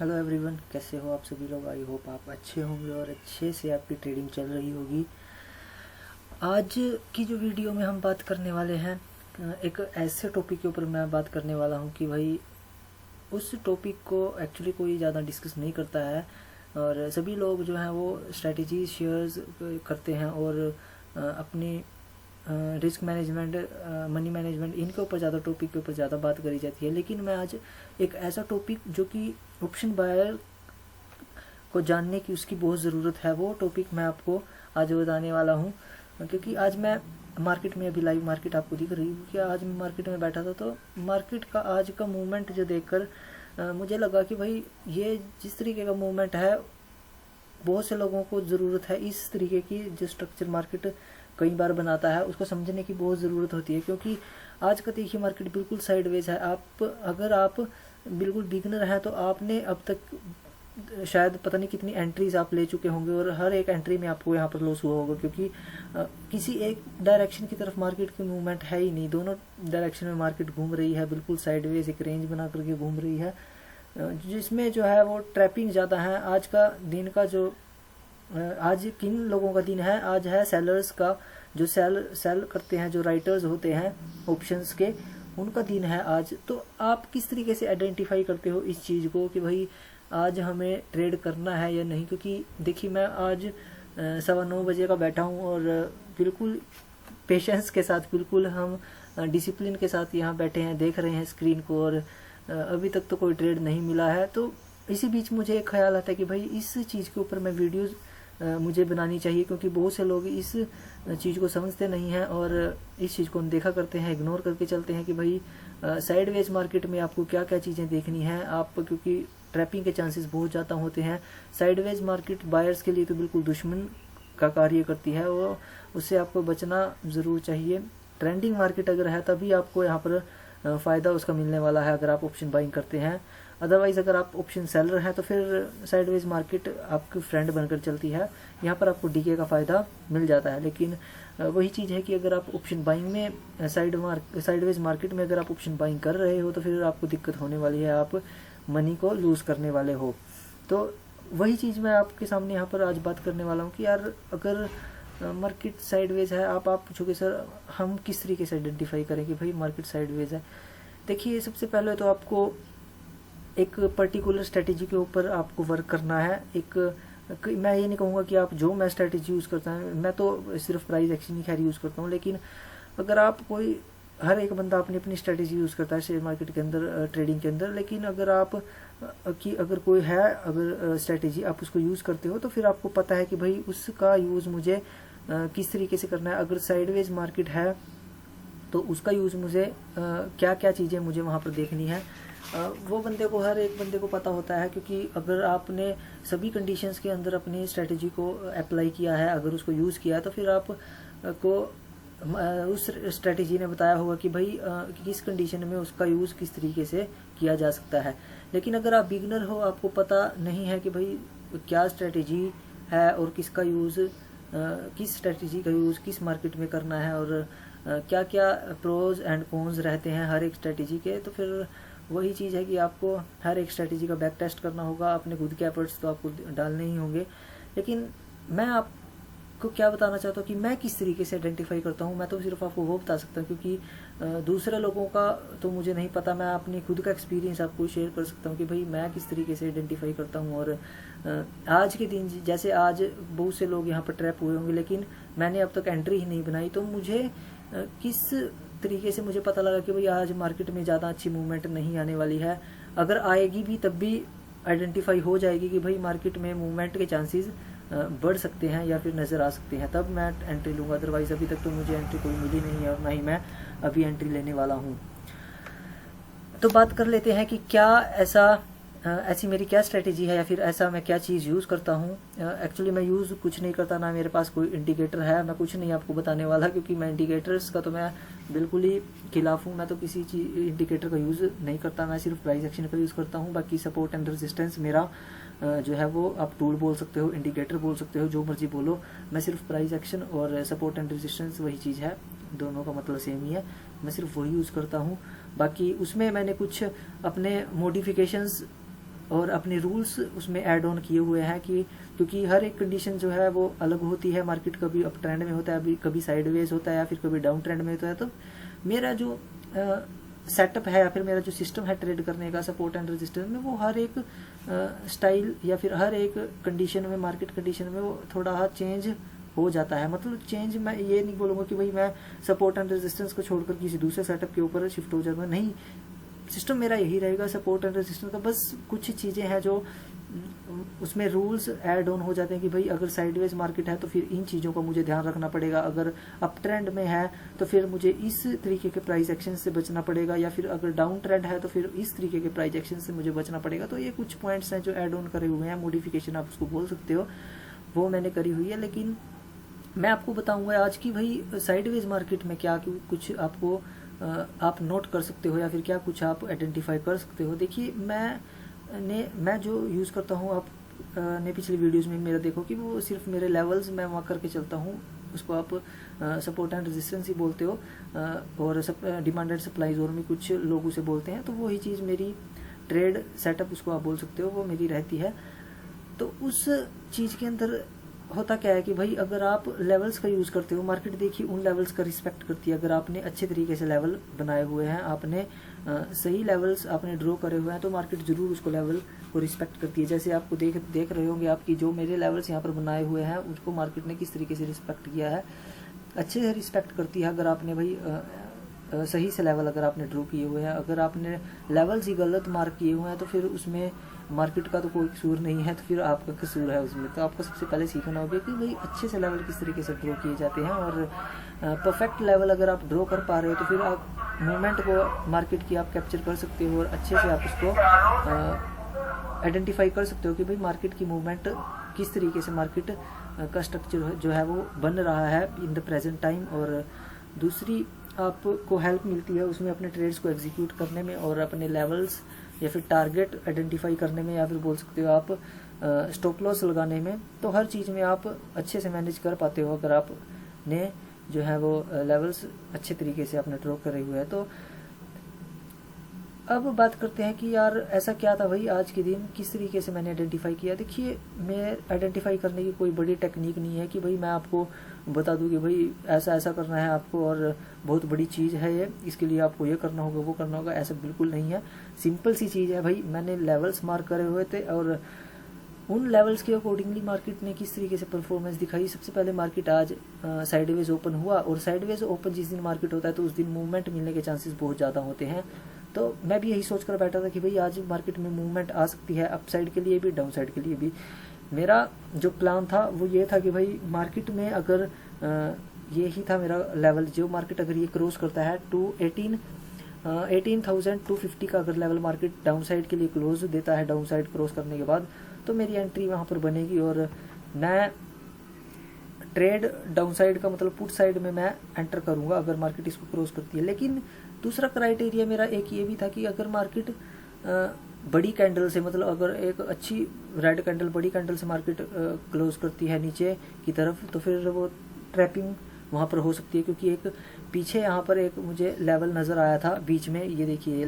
Hello everyone, कैसे हो आप सभी लोग। आई होप आप अच्छे होंगे और अच्छे से आपकी ट्रेडिंग चल रही होगी। आज की जो वीडियो में हम बात करने वाले हैं, एक ऐसे टॉपिक के ऊपर मैं बात करने वाला हूं कि भाई उस टॉपिक को एक्चुअली कोई ज़्यादा डिस्कस नहीं करता है और सभी लोग जो हैं वो स्ट्रेटजी शेयर्स करते हैं और अपनी रिस्क मैनेजमेंट, मनी मैनेजमेंट, इनके ऊपर ज़्यादा टॉपिक के ऊपर ज़्यादा बात करी जाती है। लेकिन मैं आज एक ऐसा टॉपिक जो कि ऑप्शन बायर को जानने की उसकी बहुत ज़रूरत है, वो टॉपिक मैं आपको आज बताने वाला हूँ। क्योंकि आज मैं मार्केट में, अभी लाइव मार्केट आपको दिख रही है कि आज मैं मार्केट में बैठा था, तो मार्केट का आज का मूवमेंट जो देखकर मुझे लगा कि भाई ये जिस तरीके का मूवमेंट है, बहुत से लोगों को ज़रूरत है इस तरीके की जो स्ट्रक्चर मार्केट कई बार बनाता है, उसको समझने की बहुत ज़रूरत होती है। क्योंकि आज का देखिए मार्केट बिल्कुल साइडवेज है। अगर आप बिल्कुल बिगनर हैं तो आपने अब तक शायद पता नहीं कितनी एंट्रीज आप ले चुके होंगे और हर एक एंट्री में आपको यहाँ पर लॉस हुआ होगा, क्योंकि किसी एक डायरेक्शन की तरफ मार्केट की मूवमेंट है ही नहीं। दोनों डायरेक्शन में मार्केट घूम रही है, बिल्कुल साइडवेज एक रेंज बना करके घूम रही है, जिसमें जो है वो ट्रैपिंग ज़्यादा है। आज का दिन का जो आज किन लोगों का दिन है, आज है सेलर्स का, जो सेल करते हैं, जो राइटर्स होते हैं ऑप्शंस के, उनका दिन है आज। तो आप किस तरीके से आइडेंटिफाई करते हो इस चीज़ को कि भाई आज हमें ट्रेड करना है या नहीं। क्योंकि देखिए मैं आज 9:15 बजे का बैठा हूँ और बिल्कुल पेशेंस के साथ, बिल्कुल हम डिसिप्लिन के साथ यहाँ बैठे हैं, देख रहे हैं स्क्रीन को, और अभी तक तो कोई ट्रेड नहीं मिला है। तो इसी बीच मुझे एक ख्याल आता है कि भाई इस चीज़ के ऊपर मैं वीडियोज़ मुझे बनानी चाहिए, क्योंकि बहुत से लोग इस चीज़ को समझते नहीं हैं और इस चीज़ को अनदेखा करते हैं, इग्नोर करके चलते हैं कि भाई साइडवेज मार्केट में आपको क्या क्या चीज़ें देखनी है आप, क्योंकि ट्रैपिंग के चांसेस बहुत ज़्यादा होते हैं। साइडवेज मार्केट बायर्स के लिए तो बिल्कुल दुश्मन का कार्य करती है, वो उससे आपको बचना ज़रूर चाहिए। ट्रेंडिंग मार्केट अगर है तभी आपको यहाँ पर फ़ायदा उसका मिलने वाला है अगर आप ऑप्शन बाइंग करते हैं। अदरवाइज अगर आप ऑप्शन सेलर हैं तो फिर साइडवेज मार्केट आपकी फ्रेंड बनकर चलती है, यहाँ पर आपको डीके का फ़ायदा मिल जाता है। लेकिन वही चीज़ है कि अगर आप ऑप्शन बाइंग में साइडवेज मार्केट में अगर आप ऑप्शन बाइंग कर रहे हो तो फिर आपको दिक्कत होने वाली है, आप मनी को लूज़ करने वाले हो। तो वही चीज़ मैं आपके सामने यहाँ पर आज बात करने वाला हूँ कि यार अगर मार्केट साइडवेज है, आप पूछोगे सर हम किस तरीके से आइडेंटिफाई करें कि भाई मार्केट साइडवेज है। देखिए सबसे पहले तो आपको एक पर्टिकुलर स्ट्रेटेजी के ऊपर आपको वर्क करना है। मैं ये नहीं कहूँगा कि आप जो मैं स्ट्रेटेजी यूज़ करता हूँ, मैं तो सिर्फ प्राइस एक्शन ही खैर यूज़ करता हूँ, लेकिन अगर आप हर एक बंदा अपनी अपनी स्ट्रेटेजी यूज़ करता है शेयर मार्केट के अंदर, ट्रेडिंग के अंदर। लेकिन अगर कोई है, अगर स्ट्रेटेजी आप उसको यूज़ करते हो तो फिर आपको पता है कि भाई उसका यूज़ मुझे किस तरीके से करना है। अगर साइडवेज मार्केट है तो उसका यूज़ मुझे क्या क्या चीज़ें मुझे वहाँ पर देखनी है, वो हर एक बंदे को पता होता है। क्योंकि अगर आपने सभी कंडीशंस के अंदर अपनी स्ट्रेटजी को अप्लाई किया है, अगर उसको यूज़ किया है, तो फिर आप को उस स्ट्रेटजी ने बताया होगा कि भाई किस कंडीशन में उसका यूज़ किस तरीके से किया जा सकता है। लेकिन अगर आप बिगनर हो, आपको पता नहीं है कि भाई क्या स्ट्रेटजी है और किसका यूज़, किस स्ट्रेटजी का यूज़ किस मार्केट में करना है और क्या क्या प्रोज एंड कॉन्स रहते हैं हर एक स्ट्रेटजी के, तो फिर वही चीज़ है कि आपको हर एक स्ट्रेटजी का बैक टेस्ट करना होगा। अपने खुद के एफर्ट्स तो आपको डालने ही होंगे। लेकिन मैं आपको क्या बताना चाहता हूँ कि मैं किस तरीके से आइडेंटिफाई करता हूँ, मैं तो सिर्फ आपको वो बता सकता हूँ, क्योंकि दूसरे लोगों का तो मुझे नहीं पता। मैं अपनी खुद का एक्सपीरियंस आपको शेयर कर सकता हूँ कि भाई मैं किस तरीके से आइडेंटिफाई करता हूँ। और आज के दिन, जैसे आज बहुत से लोग यहाँ पर ट्रैप हुए होंगे, लेकिन मैंने अब तक एंट्री ही नहीं बनाई, तो मुझे किस तरीके से मुझे पता लगा कि भाई आज मार्केट में ज़्यादा अच्छी मूवमेंट नहीं आने वाली है। अगर आएगी भी तब भी आइडेंटिफाई हो जाएगी कि भाई मार्केट में मूवमेंट के चांसेस बढ़ सकते हैं या फिर नज़र आ सकते हैं, तब मैं एंट्री लूँगा। अदरवाइज़ अभी तक तो मुझे एंट्री कोई मिली नहीं है और ना ही मैं अभी एंट्री लेने वाला हूँ। तो बात कर लेते हैं कि क्या ऐसी मेरी क्या स्ट्रेटेजी है या फिर ऐसा मैं क्या चीज़ यूज़ करता हूँ। एक्चुअली मैं यूज़ कुछ नहीं करता, ना मेरे पास कोई इंडिकेटर है, मैं कुछ नहीं आपको बताने वाला, क्योंकि मैं इंडिकेटर्स का तो मैं बिल्कुल ही खिलाफ हूँ। मैं तो किसी चीज़ इंडिकेटर का यूज़ नहीं करता, मैं सिर्फ प्राइस एक्शन का यूज़ करता हूँ। बाकी सपोर्ट एंड रेजिस्टेंस मेरा जो है वो आप टूल बोल सकते हो, इंडिकेटर बोल सकते हो, जो मर्जी बोलो। मैं सिर्फ प्राइस एक्शन और सपोर्ट एंड रेजिस्टेंस वही चीज़ है, दोनों का मतलब सेम ही है, मैं सिर्फ वही यूज़ करता हूँ। बाकी उसमें मैंने कुछ अपने मॉडिफिकेशंस और अपने रूल्स उसमें ऐड ऑन किए हुए हैं कि क्योंकि हर एक कंडीशन जो है वो अलग होती है। मार्केट कभी अप ट्रेंड में होता है, अभी कभी साइडवेज होता है, या फिर कभी डाउन ट्रेंड में होता है। तो मेरा जो सेटअप है या फिर मेरा जो सिस्टम है ट्रेड करने का, सपोर्ट एंड रेजिस्टेंस में, वो हर एक स्टाइल या फिर हर एक कंडीशन में, मार्केट कंडीशन में वो थोड़ा चेंज हो जाता है। मतलब चेंज, मैं ये नहीं बोलूँगा कि भाई मैं सपोर्ट एंड रेजिस्टेंस को छोड़कर किसी दूसरे सेटअप के ऊपर शिफ्ट हो जाऊँगा, नहीं। सिस्टम मेरा यही रहेगा, सपोर्ट एंड रेजिस्टेंस का। बस कुछ चीज़ें हैं जो उसमें रूल्स ऐड ऑन हो जाते हैं कि भाई अगर साइडवेज मार्केट है तो फिर इन चीज़ों का मुझे ध्यान रखना पड़ेगा, अगर अप ट्रेंड में है तो फिर मुझे इस तरीके के प्राइस एक्शन से बचना पड़ेगा, या फिर अगर डाउन ट्रेंड है तो फिर इस तरीके के प्राइस एक्शन से मुझे बचना पड़ेगा। तो ये कुछ पॉइंट्स हैं जो ऐड ऑन करे हुए हैं, मॉडिफिकेशन आप उसको बोल सकते हो, वो मैंने करी हुई है। लेकिन मैं आपको बताऊंगा आज की भाई साइडवेज मार्केट में क्या कुछ आपको आप नोट कर सकते हो, या फिर क्या कुछ आप आइडेंटिफाई कर सकते हो। देखिए मैं जो यूज़ करता हूँ, आप ने पिछली वीडियोस में मेरा देखो कि वो सिर्फ मेरे लेवल्स मैं वहाँ करके चलता हूँ, उसको आप सपोर्ट एंड रेजिस्टेंस ही बोलते हो, और डिमांड एंड सप्लाई जोन में कुछ लोग उसे बोलते हैं। तो वही चीज़ मेरी ट्रेड सेटअप उसको आप बोल सकते हो, वो मेरी रहती है। तो उस चीज़ के अंदर होता क्या है कि भाई अगर आप लेवल्स का यूज़ करते हो, मार्केट देखिए उन लेवल्स का रिस्पेक्ट करती है। अगर आपने अच्छे तरीके से लेवल बनाए हुए हैं, आपने सही लेवल्स आपने ड्रॉ करे हुए हैं, तो मार्केट जरूर उसको लेवल को रिस्पेक्ट करती है। जैसे आपको देख रहे होंगे आपकी जो मेरे लेवल्स यहाँ पर बनाए हुए हैं, उसको मार्केट ने किस तरीके से रिस्पेक्ट किया है, अच्छे से रिस्पेक्ट करती है। अगर आपने भाई सही से लेवल अगर आपने ड्रॉ किए हुए हैं, अगर आपने लेवल्स ही गलत मार्क किए हुए हैं, तो फिर उसमें मार्केट का तो कोई कसूर नहीं है, तो फिर आपका कसूर है उसमें। तो आपको सबसे पहले सीखना होगा कि भाई अच्छे से लेवल किस तरीके से ड्रॉ किए जाते हैं, और परफेक्ट लेवल अगर आप ड्रॉ कर पा रहे हो तो फिर आप मूवमेंट को मार्केट की आप कैप्चर कर सकते हो, और अच्छे से आप उसको आइडेंटिफाई कर सकते हो कि भाई मार्केट की मूवमेंट किस तरीके से, मार्केट का स्ट्रक्चर जो है वो बन रहा है इन द प्रेजेंट टाइम। और दूसरी आपको हेल्प मिलती है उसमें अपने ट्रेड्स को एग्जीक्यूट करने में, और अपने लेवल्स या फिर टारगेट आइडेंटिफाई करने में, या फिर बोल सकते हो आप स्टॉप लॉस लगाने में। तो हर चीज़ में आप अच्छे से मैनेज कर पाते हो अगर आपने जो है वो लेवल्स अच्छे तरीके से आपने ड्रॉ करे हुए हैं। तो अब बात करते हैं कि यार ऐसा क्या था भाई आज के दिन, किस तरीके से मैंने आइडेंटिफाई किया। देखिए, मैं आइडेंटिफाई करने की कोई बड़ी टेक्निक नहीं है कि भाई मैं आपको बता दूं कि भाई ऐसा ऐसा करना है आपको और बहुत बड़ी चीज़ है ये, इसके लिए आपको ये करना होगा वो करना होगा, ऐसा बिल्कुल नहीं है। सिंपल सी चीज़ है भाई, मैंने लेवल्स मार्क करे हुए थे और उन लेवल्स के अकॉर्डिंगली मार्केट ने किस तरीके से परफॉर्मेंस दिखाई। सबसे पहले मार्केट आज साइडवेज ओपन हुआ, और साइडवेज ओपन जिस दिन मार्केट होता है तो उस दिन मूवमेंट मिलने के चांसेस बहुत ज़्यादा होते हैं। तो मैं भी यही सोच कर बैठा था कि भाई आज मार्केट में मूवमेंट आ सकती है, अप साइड के लिए भी डाउन साइड के लिए भी। मेरा जो प्लान था वो ये था कि भाई मार्केट में अगर ये ही था मेरा लेवल, जो मार्केट अगर ये क्रॉस करता है 18,250 का अगर लेवल मार्केट डाउन साइड के लिए क्लोज देता है, डाउन साइड क्रॉस करने के बाद, तो मेरी एंट्री वहाँ पर बनेगी और मैं ट्रेड डाउन साइड का मतलब पुट साइड में मैं एंटर करूँगा अगर मार्केट इसको क्रॉस करती है। लेकिन दूसरा क्राइटेरिया मेरा एक ये भी था कि अगर मार्केट बड़ी कैंडल से, मतलब अगर एक अच्छी रेड कैंडल बड़ी कैंडल से मार्केट क्लोज करती है नीचे की तरफ, तो फिर वो ट्रैपिंग वहाँ पर हो सकती है। क्योंकि एक पीछे यहाँ पर एक मुझे लेवल नज़र आया था बीच में, ये देखिए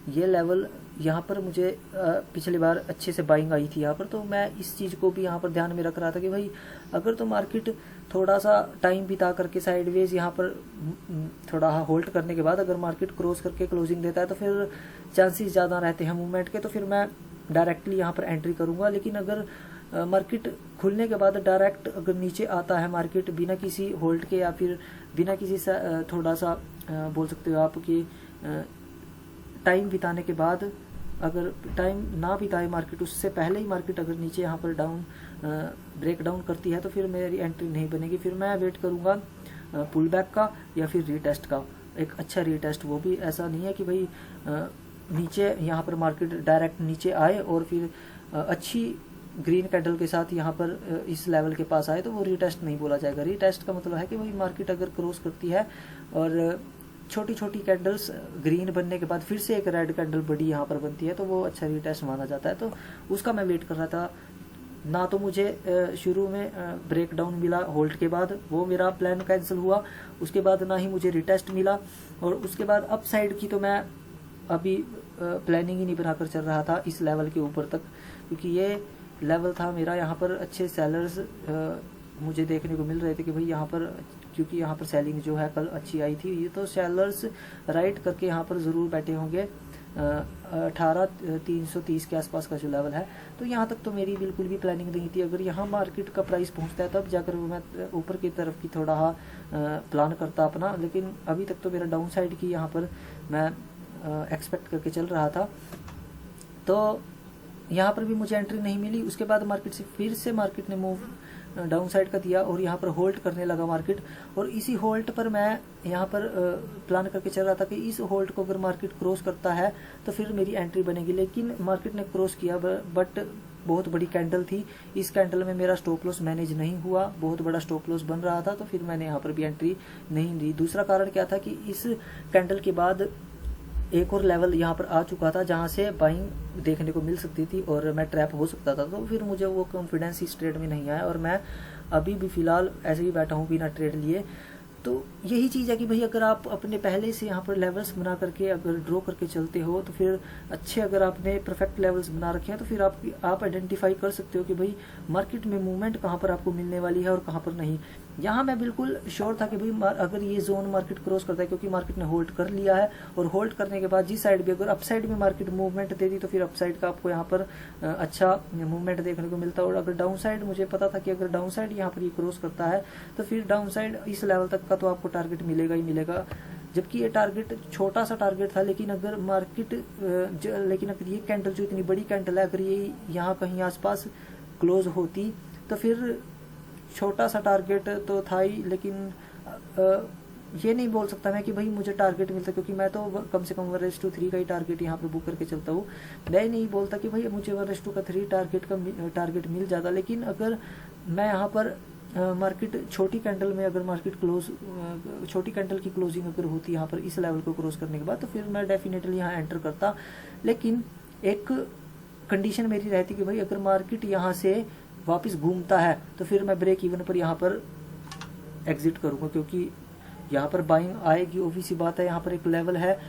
ये लेवल यहाँ पर मुझे पिछली बार अच्छे से बाइंग आई थी यहाँ पर। तो मैं इस चीज़ को भी यहाँ पर ध्यान में रख रहा था कि भाई अगर तो मार्केट थोड़ा सा टाइम बिता करके साइडवेज यहाँ पर थोड़ा होल्ड करने के बाद अगर मार्केट क्रॉस करके क्लोजिंग देता है तो फिर चांसेस ज़्यादा रहते हैं मूवमेंट के, तो फिर मैं डायरेक्टली यहाँ पर एंट्री करूँगा। लेकिन अगर मार्केट खुलने के बाद डायरेक्ट अगर नीचे आता है मार्केट बिना किसी होल्ड के, या फिर बिना किसी थोड़ा सा बोल सकते हो आप कि टाइम बिताने के बाद, अगर टाइम ना बिताए मार्केट, उससे पहले ही मार्केट अगर नीचे यहाँ पर डाउन ब्रेक डाउन करती है तो फिर मेरी एंट्री नहीं बनेगी। फिर मैं वेट करूँगा पुल बैक का या फिर रीटेस्ट का, एक अच्छा रीटेस्ट। वो भी ऐसा नहीं है कि भाई नीचे यहाँ पर मार्केट डायरेक्ट नीचे आए और फिर अच्छी ग्रीन कैंडल के साथ यहाँ पर इस लेवल के पास आए, तो वो रीटेस्ट नहीं बोला जाएगा। रीटेस्ट का मतलब है कि भाई मार्केट अगर क्रॉस करती है और छोटी छोटी कैंडल्स ग्रीन बनने के बाद फिर से एक रेड कैंडल बड़ी यहाँ पर बनती है, तो वो अच्छा रीटेस्ट माना जाता है। तो उसका मैं वेट कर रहा था। ना तो मुझे शुरू में ब्रेक डाउन मिला होल्ड के बाद, वो मेरा प्लान कैंसिल हुआ। उसके बाद ना ही मुझे रीटेस्ट मिला, और उसके बाद अप साइड की तो मैं अभी प्लानिंग ही नहीं बनाकर चल रहा था इस लेवल के ऊपर तक, क्योंकि ये लेवल था मेरा। यहाँ पर अच्छे सेलर्स मुझे देखने को मिल रहे थे कि भाई यहाँ पर, क्योंकि यहाँ पर सेलिंग जो है कल अच्छी आई थी, ये तो सेलर्स राइट करके यहाँ पर ज़रूर बैठे होंगे 18,330 के आसपास का जो लेवल है। तो यहाँ तक तो मेरी बिल्कुल भी प्लानिंग नहीं थी। अगर यहाँ मार्केट का प्राइस पहुँचता है तब जाकर मैं ऊपर की तरफ की थोड़ा प्लान करता अपना, लेकिन अभी तक तो मेरा डाउन साइड की यहाँ पर मैं एक्सपेक्ट करके चल रहा था। तो यहाँ पर भी मुझे एंट्री नहीं मिली। उसके बाद मार्केट से फिर से मार्केट ने मूव डाउन साइड का दिया और यहाँ पर होल्ड करने लगा मार्केट, और इसी होल्ड पर मैं यहाँ पर प्लान करके चल रहा था कि इस होल्ड को अगर मार्केट क्रॉस करता है तो फिर मेरी एंट्री बनेगी। लेकिन मार्केट ने क्रॉस किया, बट बहुत बड़ी कैंडल थी। इस कैंडल में मेरा स्टॉप लॉस मैनेज नहीं हुआ, बहुत बड़ा स्टॉप लॉस बन रहा था, तो फिर मैंने यहाँ पर भी एंट्री नहीं ली। दूसरा कारण क्या था कि इस कैंडल के बाद एक और लेवल यहाँ पर आ चुका था जहाँ से बाइंग देखने को मिल सकती थी और मैं ट्रैप हो सकता था। तो फिर मुझे वो कॉन्फिडेंस इस ट्रेड में नहीं आया और मैं अभी भी फिलहाल ऐसे ही बैठा हूँ बिना ट्रेड लिए। तो यही चीज़ है कि भाई अगर आप अपने पहले से यहाँ पर लेवल्स बना करके अगर ड्रॉ करके चलते हो तो फिर अच्छे, अगर आपने परफेक्ट लेवल्स बना रखे हैं तो फिर आप आइडेंटिफाई कर सकते हो कि भाई मार्केट में मूवमेंट कहाँ पर आपको मिलने वाली है और कहाँ पर नहीं। यहाँ मैं बिल्कुल श्योर था कि भाई अगर ये जोन मार्केट क्रॉस करता है, क्योंकि मार्केट ने होल्ड कर लिया है, और होल्ड करने के बाद जिस साइड भी अगर अपसाइड में मार्केट मूवमेंट दे दी तो फिर अपसाइड का आपको यहाँ पर अच्छा मूवमेंट देखने को मिलता है। और अगर डाउन साइड, मुझे पता था कि अगर डाउन साइड यहाँ पर ये क्रॉस करता है तो फिर डाउन साइड इस लेवल तक का तो आपको टारगेट मिलेगा ही मिलेगा। जबकि ये टारगेट छोटा सा टारगेट था, लेकिन अगर अगर ये कैंडल जो इतनी बड़ी कैंडल है, अगर ये यहाँ कहीं आसपास क्लोज होती तो फिर छोटा सा टारगेट तो था ही, लेकिन ये नहीं बोल सकता मैं कि भाई मुझे टारगेट मिलता, क्योंकि मैं तो कम से कम 1:3 का ही टारगेट यहाँ पे बुक करके चलता हूँ। मैं नहीं बोलता कि भाई मुझे 1:2 का 3 टारगेट मिल जाता, लेकिन अगर मैं यहाँ पर मार्केट छोटी कैंडल में, अगर मार्केट छोटी कैंडल की क्लोजिंग अगर होती यहाँ पर इस लेवल को क्रॉस करने के बाद, तो फिर मैं डेफिनेटली यहाँ एंटर करता। लेकिन एक कंडीशन मेरी रहती कि भाई अगर मार्केट यहाँ से वापस घूमता है तो फिर मैं ब्रेक इवन पर यहाँ पर एग्जिट करूँगा, क्योंकि यहाँ पर बाइंग आएगी, ऑब्वियस सी बात है, यहाँ पर एक लेवल है।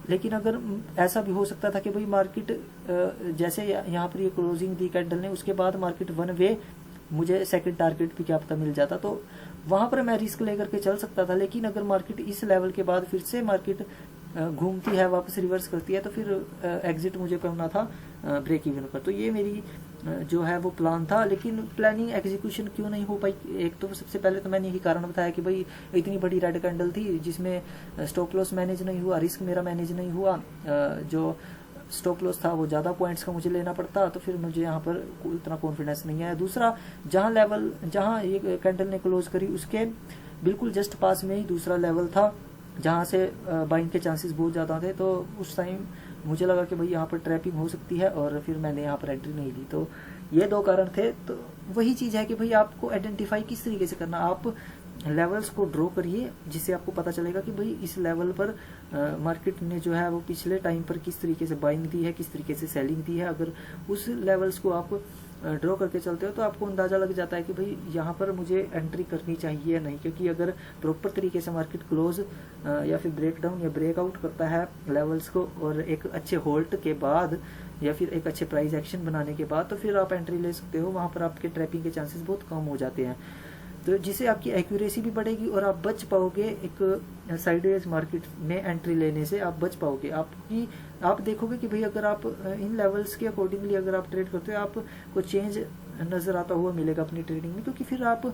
लेकिन अगर ऐसा भी हो सकता था कि भाई मार्केट जैसे यहाँ पर ये क्लोजिंग दी कैंडल ने, उसके बाद मार्केट वन वे मुझे सेकंड टारगेट भी क्या पता मिल जाता, तो वहाँ पर मैं रिस्क लेकर के चल सकता था। लेकिन अगर मार्केट इस लेवल के बाद फिर से मार्केट घूमती है, वापस रिवर्स करती है, तो फिर एग्जिट मुझे करना था ब्रेक इवन पर। तो ये मेरी जो है वो प्लान था, लेकिन प्लानिंग एग्जीक्यूशन क्यों नहीं हो पाई? एक तो सबसे पहले तो मैंने यही कारण बताया कि भाई इतनी बड़ी रेड कैंडल थी जिसमें स्टॉप लॉस मैनेज नहीं हुआ, रिस्क मेरा मैनेज नहीं हुआ। जो स्टॉप लॉस था वो ज़्यादा पॉइंट्स का मुझे लेना पड़ता, तो फिर मुझे यहाँ पर उतना कॉन्फिडेंस नहीं आया। दूसरा, जहाँ ये कैंडल ने क्लोज करी उसके बिल्कुल जस्ट पास में ही दूसरा लेवल था जहाँ से बाइंग के चांसेस बहुत ज़्यादा थे, तो उस टाइम मुझे लगा कि भाई यहाँ पर ट्रैपिंग हो सकती है, और फिर मैंने यहाँ पर एंट्री नहीं ली। तो ये दो कारण थे। तो वही चीज़ है कि भाई आपको आइडेंटिफाई किस तरीके से करना, आप लेवल्स को ड्रॉ करिए जिससे आपको पता चलेगा कि भाई इस लेवल पर मार्केट ने जो है वो पिछले टाइम पर किस तरीके से बाइंग दी है, किस तरीके से सेलिंग दी है। अगर उस लेवल्स को आप ड्रॉ करके चलते हो तो आपको अंदाज़ा लग जाता है कि भाई यहाँ पर मुझे एंट्री करनी चाहिए या नहीं, क्योंकि अगर प्रॉपर तरीके से मार्केट क्लोज या फिर ब्रेकडाउन या ब्रेकआउट करता है लेवल्स को, और एक अच्छे होल्ड के बाद या फिर एक अच्छे प्राइस एक्शन बनाने के बाद, तो फिर आप एंट्री ले सकते हो। वहाँ पर आपके ट्रैपिंग के चांसेस बहुत कम हो जाते हैं, तो जिससे आपकी एक्यूरेसी भी बढ़ेगी और आप बच पाओगे। एक साइडवेज मार्केट में एंट्री लेने से आप बच पाओगे। आप देखोगे कि भाई अगर आप इन लेवल्स के अकॉर्डिंगली अगर आप ट्रेड करते हो, आपको चेंज नज़र आता हुआ मिलेगा अपनी ट्रेडिंग में, क्योंकि फिर आप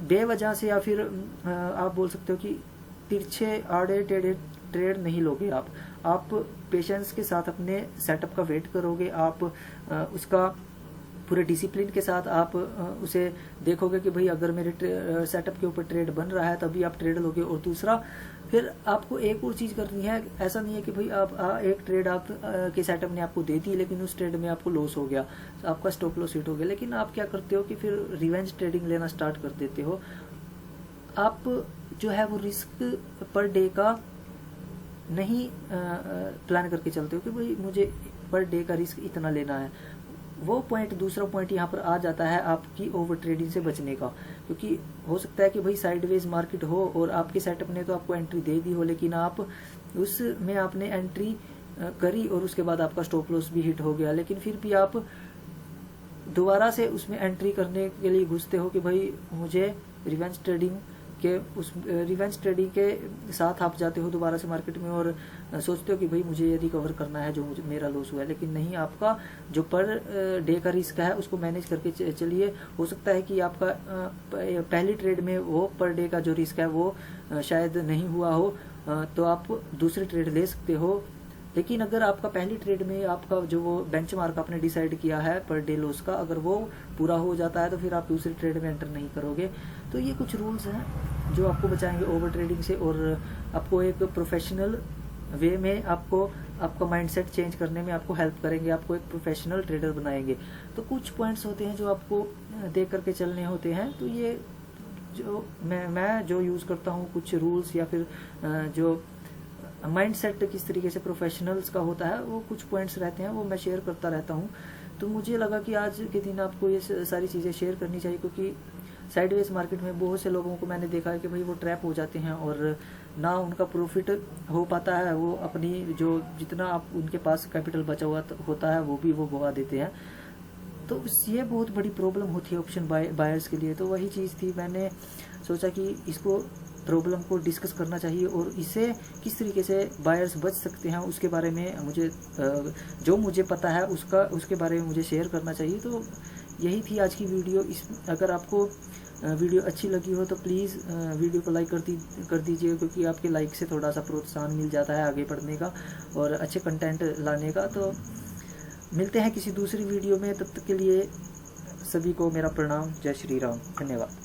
बेवजह से या फिर आप बोल सकते हो कि तिरछे आड़े टेढ़े ट्रेड नहीं लोगे। आप पेशेंस के साथ अपने सेटअप का वेट करोगे, आप उसका पूरे डिसिप्लिन के साथ आप उसे देखोगे कि भाई अगर मेरे सेटअप के ऊपर ट्रेड बन रहा है तभी आप ट्रेड लोगे। और दूसरा, फिर आपको एक और चीज़ करनी है। ऐसा नहीं है कि भाई आप एक ट्रेड आप के सेटअप ने आपको दे दी, लेकिन उस ट्रेड में आपको लॉस हो गया, तो आपका स्टॉप लॉस हिट हो गया, लेकिन आप क्या करते हो कि फिर रिवेंज ट्रेडिंग लेना स्टार्ट कर देते हो। आप जो है वो रिस्क पर डे का नहीं प्लान करके चलते हो कि भाई मुझे पर डे का रिस्क इतना लेना है। वो पॉइंट, दूसरा पॉइंट यहाँ पर आ जाता है आपकी ओवर ट्रेडिंग से बचने का। क्योंकि हो सकता है कि भाई साइडवेज मार्केट हो और आपके सेटअप ने तो आपको एंट्री दे दी हो, लेकिन आप उसमें आपने एंट्री करी और उसके बाद आपका स्टॉप लॉस भी हिट हो गया, लेकिन फिर भी आप दोबारा से उसमें एंट्री करने के लिए घुसते हो कि भाई मुझे रिवेंज ट्रेडिंग के साथ आप जाते हो दोबारा से मार्केट में और सोचते हो कि भाई मुझे ये रिकवर करना है जो मुझे मेरा लॉस हुआ है। लेकिन नहीं, आपका जो पर डे का रिस्क है उसको मैनेज करके चलिए। हो सकता है कि आपका पहली ट्रेड में वो पर डे का जो रिस्क है वो शायद नहीं हुआ हो, तो आप दूसरी ट्रेड ले सकते हो। लेकिन अगर आपका पहली ट्रेड में आपका जो वो बेंचमार्क आपने डिसाइड किया है पर डे लॉस का, अगर वो पूरा हो जाता है तो फिर आप दूसरी ट्रेड में एंटर नहीं करोगे। तो ये कुछ रूल्स हैं जो आपको बचाएंगे ओवर ट्रेडिंग से और आपको एक प्रोफेशनल वे में आपका माइंडसेट चेंज करने में आपको हेल्प करेंगे, आपको एक प्रोफेशनल ट्रेडर बनाएंगे। तो कुछ पॉइंट्स होते हैं जो आपको देख करके चलने होते हैं। तो ये जो मैं जो यूज़ करता हूँ कुछ रूल्स या फिर जो माइंडसेट किस तरीके से प्रोफेशनल्स का होता है, वो कुछ पॉइंट्स रहते हैं, वो मैं शेयर करता रहता हूँ। तो मुझे लगा कि आज के दिन आपको ये सारी चीज़ें शेयर करनी चाहिए, क्योंकि साइडवेज मार्केट में बहुत से लोगों को मैंने देखा है कि भाई वो ट्रैप हो जाते हैं और ना उनका प्रॉफिट हो पाता है, वो अपनी जो जितना आप उनके पास कैपिटल बचा हुआ होता है वो भी वो गवा देते हैं। तो ये बहुत बड़ी प्रॉब्लम होती है ऑप्शन बायर्स के लिए। तो वही चीज़ थी, मैंने सोचा कि इसको प्रॉब्लम को डिस्कस करना चाहिए और इससे किस तरीके से बायर्स बच सकते हैं उसके बारे में मुझे जो मुझे पता है उसके बारे में मुझे शेयर करना चाहिए। तो यही थी आज की वीडियो। अगर आपको वीडियो अच्छी लगी हो तो प्लीज़ वीडियो को लाइक कर दीजिए, क्योंकि आपके लाइक से थोड़ा सा प्रोत्साहन मिल जाता है आगे बढ़ने का और अच्छे कंटेंट लाने का। तो मिलते हैं किसी दूसरी वीडियो में, तब तक के लिए सभी को मेरा प्रणाम। जय श्री राम, धन्यवाद।